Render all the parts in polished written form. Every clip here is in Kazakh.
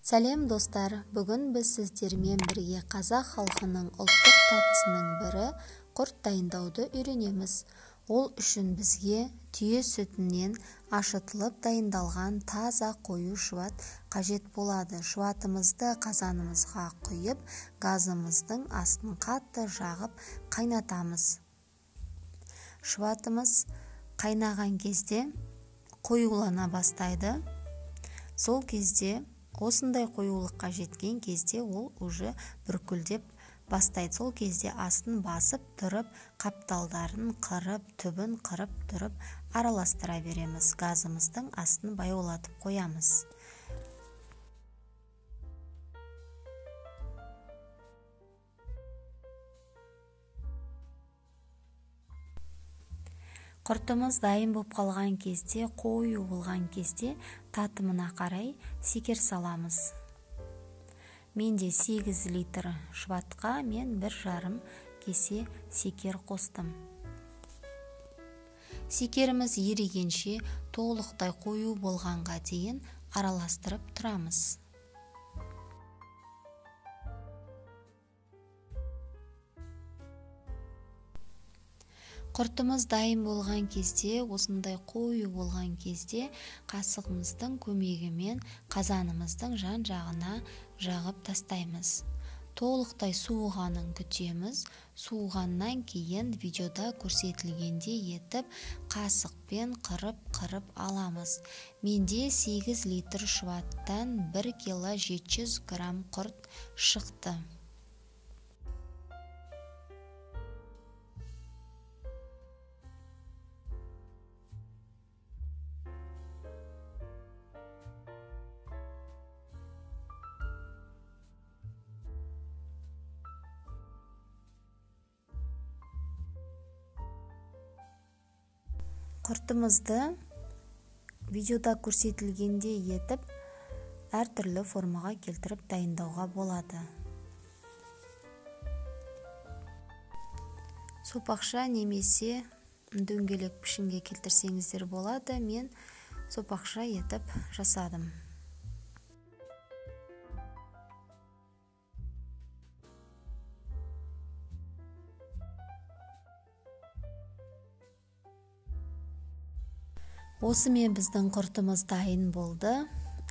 Сәлем достар, бүгін біз сіздермен бірге қазақ халқының ұлттық тәттісінің бірі құрт дайындауды үйренеміз. Ол үшін бізге түйе сүтінен ашытылып дайындалған таза қою шұбат қажет болады. Шұбатымызды қазанымызға құйып, газымыздың астын қатты жағып қайнатамыз. Шұбатымыз қайнаған кезде қоюлана бастайды. Сол кезде осындай қоюлыққа жеткен кезде ол уже бүркілдеп бастайды. Сол кезде астын басып тұрып, қапталдарын қырып, түбін қырып тұрып араластыра береміз. Газымыздың астын баяулатып қоямыз. Құртымыз дайын болып қалған кезде, қою болған кезде татымына қарай секер саламыз. Менде 8 литр шұбатқа мен 1,5 кесе секер қостым. Секеріміз ерігенше толықтай қою болғанға дейін араластырып тұрамыз. Құртымыз дайын болған кезде, осындай қою болған кезде қасығымыздың көмегімен қазанымыздың жан-жағына жағып тастаймыз. Толықтай суығанын күтеміз. Суығаннан кейін видеода көрсетілгенде етіп қасықпен қырып аламыз. Менде 8 литр шұбаттан 1 кило 700 грамм құрт шықты. Құртымызды видеода көрсетілгенде етіп әртүрлі формаға келтіріп дайындауға болады. Сопақша немесе дөңгелек пішінге келтірсеңіздер болады. Мен сопақша етіп жасадым. Осымен біздің құртымыз дайын болды.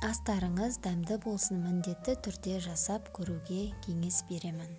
Астарыңыз дәмді болсын, міндетті түрде жасап көруге кеңес беремін.